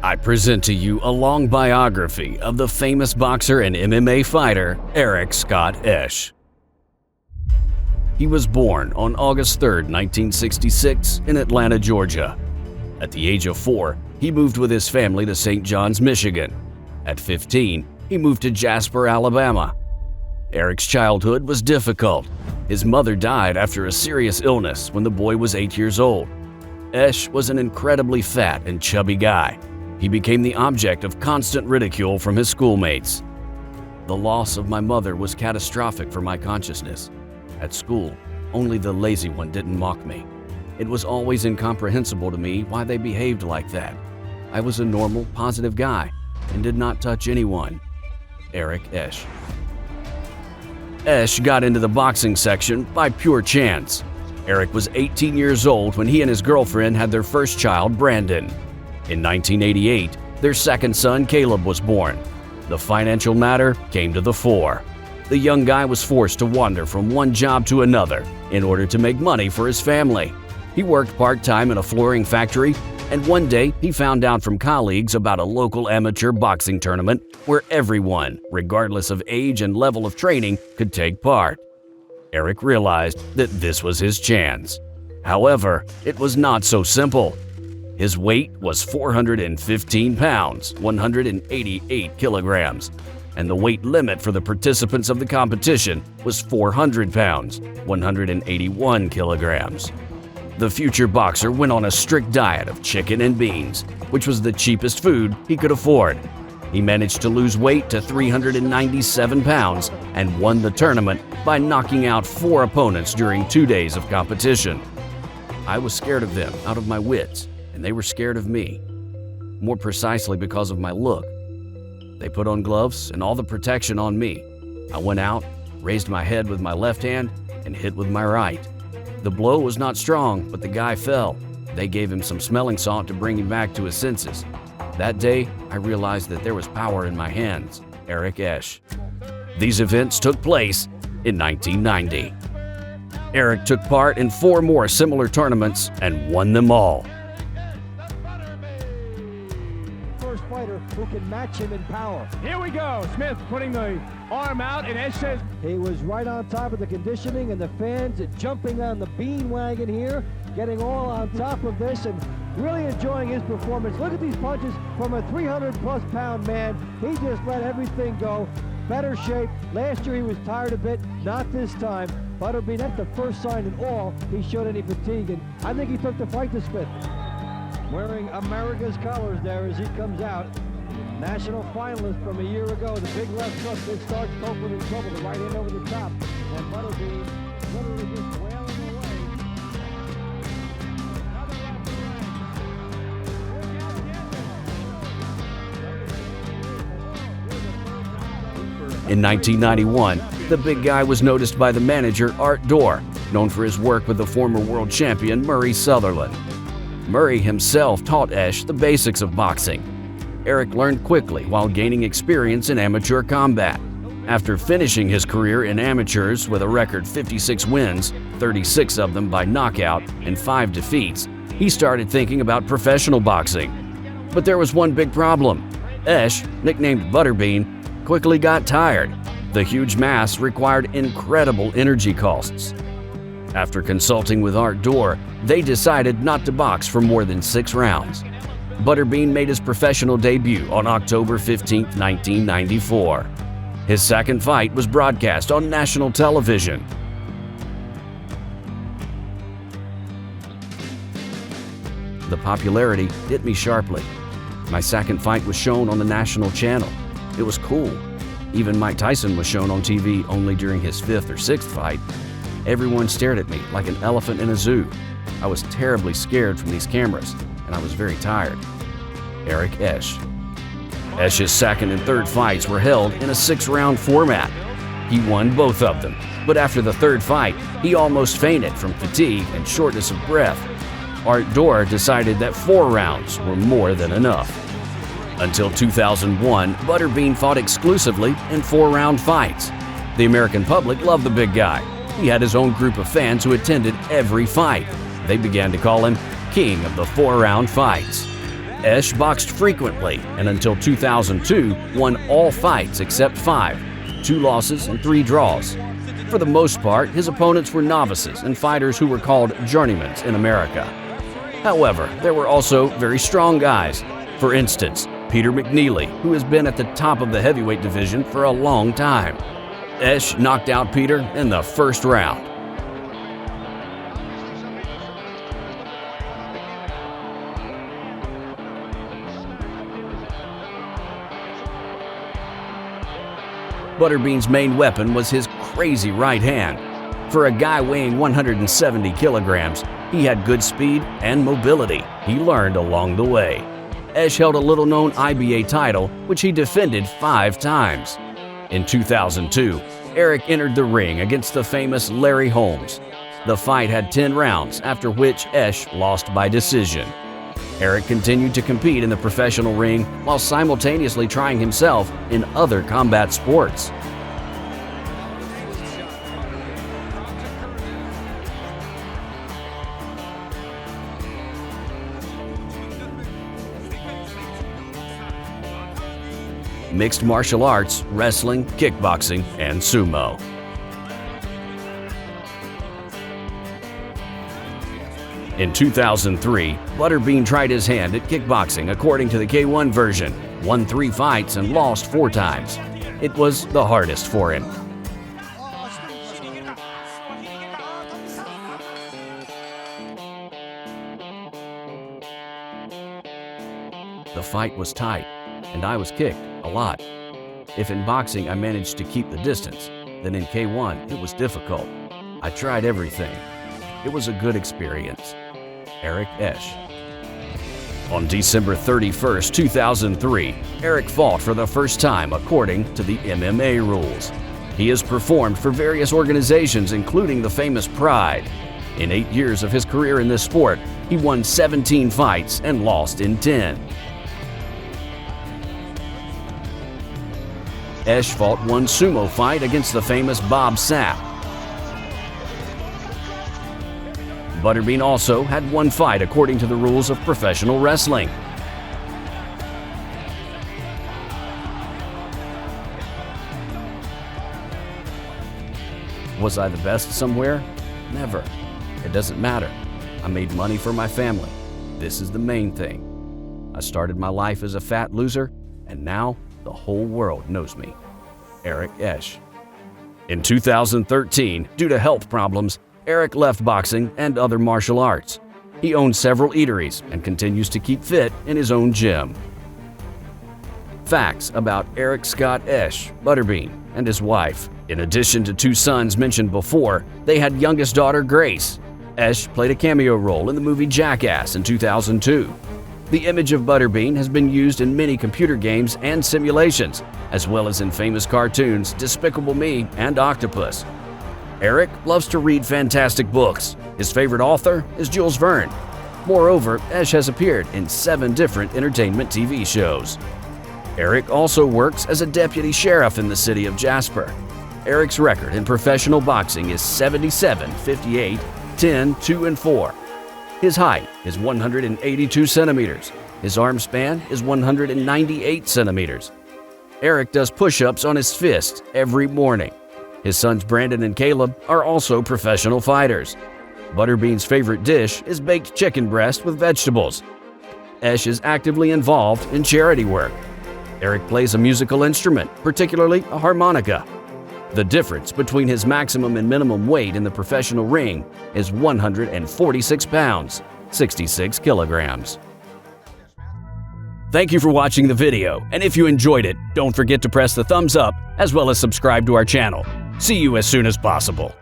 I present to you a long biography of the famous boxer and MMA fighter Eric Scott Esch. He was born on August 3, 1966 in Atlanta, Georgia. At the age of 4, he moved with his family to St. John's, Michigan. At 15, he moved to Jasper, Alabama. Eric's childhood was difficult. His mother died after a serious illness when the boy was 8 years old. Esch was an incredibly fat and chubby guy. He became the object of constant ridicule from his schoolmates. The loss of my mother was catastrophic for my consciousness. At school, only the lazy one didn't mock me. It was always incomprehensible to me why they behaved like that. I was a normal, positive guy and did not touch anyone. Eric Esch. Esch got into the boxing section by pure chance. Eric was 18 years old when he and his girlfriend had their first child, Brandon. In 1988, their second son, Caleb, was born. The financial matter came to the fore. The young guy was forced to wander from one job to another in order to make money for his family. He worked part-time in a flooring factory, and one day he found out from colleagues about a local amateur boxing tournament where everyone, regardless of age and level of training, could take part. Eric realized that this was his chance. However, it was not so simple. His weight was 415 pounds, 188 kilograms, and the weight limit for the participants of the competition was 400 pounds, 181 kilograms. The future boxer went on a strict diet of chicken and beans, which was the cheapest food he could afford. He managed to lose weight to 397 pounds and won the tournament by knocking out 4 opponents during 2 days of competition. I was scared of them out of my wits, and they were scared of me, more precisely because of my look. They put on gloves and all the protection on me. I went out, raised my head with my left hand, and hit with my right. The blow was not strong, but the guy fell. They gave him some smelling salt to bring him back to his senses. That day, I realized that there was power in my hands. Eric Esch. These events took place in 1990. Eric took part in 4 more similar tournaments and won them all. First fighter who can match him in power. Here we go. Smith putting the arm out, and Esch says he was right on top of the conditioning, and the fans are jumping on the bean wagon here, getting all on top of this and really enjoying his performance. Look at these punches from a 300-plus pound man. He just let everything go. Better shape. Last year he was tired a bit, not this time. Butterbean, that's the first sign at all he showed any fatigue, and I think he took the fight to Smith. Wearing America's colors there as he comes out. National finalist from a year ago, the big left hook that starts Copeland in trouble, the right hand over the top. And Butterbean literally just wailing away. In 1991, the big guy was noticed by the manager Art Dorr, known for his work with the former world champion Murray Sutherland. Murray himself taught Esch the basics of boxing. Eric learned quickly while gaining experience in amateur combat. After finishing his career in amateurs with a record 56 wins, 36 of them by knockout, and 5 defeats, he started thinking about professional boxing. But there was one big problem. Esch, nicknamed Butterbean, quickly got tired. The huge mass required incredible energy costs. After consulting with Art Dorr, they decided not to box for more than 6 rounds. Butterbean made his professional debut on October 15, 1994. His second fight was broadcast on national television. The popularity hit me sharply. My second fight was shown on the national channel. It was cool. Even Mike Tyson was shown on TV only during his 5th or 6th fight. Everyone stared at me like an elephant in a zoo. I was terribly scared from these cameras, and I was very tired. Eric Esch. Esch's second and third fights were held in a 6-round format. He won both of them, but after the third fight, he almost fainted from fatigue and shortness of breath. Art Dorr decided that 4 rounds were more than enough. Until 2001, Butterbean fought exclusively in 4-round fights. The American public loved the big guy. He had his own group of fans who attended every fight. They began to call him King of the 4-round fights. Esch boxed frequently and until 2002 won all fights except 5, 2 losses and 3 draws. For the most part, his opponents were novices and fighters who were called journeymen in America. However, there were also very strong guys. For instance, Peter McNeely, who has been at the top of the heavyweight division for a long time. Esch knocked out Peter in the first round. Butterbean's main weapon was his crazy right hand. For a guy weighing 170 kilograms, he had good speed and mobility he learned along the way. Esch held a little-known IBA title, which he defended 5 times. In 2002, Eric entered the ring against the famous Larry Holmes. The fight had 10 rounds, after which Esch lost by decision. Eric continued to compete in the professional ring while simultaneously trying himself in other combat sports. Mixed martial arts, wrestling, kickboxing, and sumo. In 2003, Butterbean tried his hand at kickboxing according to the K1 version, won 3 fights and lost 4 times. It was the hardest for him. The fight was tight, and I was kicked a lot. If in boxing I managed to keep the distance, then in K1 it was difficult. I tried everything. It was a good experience. Eric Esch. On December 31, 2003, Eric fought for the first time according to the MMA rules. He has performed for various organizations including the famous Pride. In 8 years of his career in this sport, he won 17 fights and lost in 10. Esch fought 1 sumo fight against the famous Bob Sapp. Butterbean also had 1 fight according to the rules of professional wrestling. Was I the best somewhere? Never. It doesn't matter. I made money for my family. This is the main thing. I started my life as a fat loser, and now the whole world knows me. Eric Esch. In 2013, due to health problems, Eric left boxing and other martial arts. He owns several eateries and continues to keep fit in his own gym. Facts about Eric Scott Esch, Butterbean, and his wife. In addition to 2 sons mentioned before, they had youngest daughter Grace. Esch played a cameo role in the movie Jackass in 2002. The image of Butterbean has been used in many computer games and simulations, as well as in famous cartoons Despicable Me and Octopus. Eric loves to read fantastic books. His favorite author is Jules Verne. Moreover, Esch has appeared in 7 different entertainment TV shows. Eric also works as a deputy sheriff in the city of Jasper. Eric's record in professional boxing is 77, 58, 10, 2, and 4. His height is 182 centimeters. His arm span is 198 centimeters. Eric does push-ups on his fists every morning. His sons Brandon and Caleb are also professional fighters. Butterbean's favorite dish is baked chicken breast with vegetables. Esch is actively involved in charity work. Eric plays a musical instrument, particularly a harmonica. The difference between his maximum and minimum weight in the professional ring is 146 pounds, 66 kilograms. Thank you for watching the video, and if you enjoyed it, don't forget to press the thumbs up as well as subscribe to our channel. See you as soon as possible.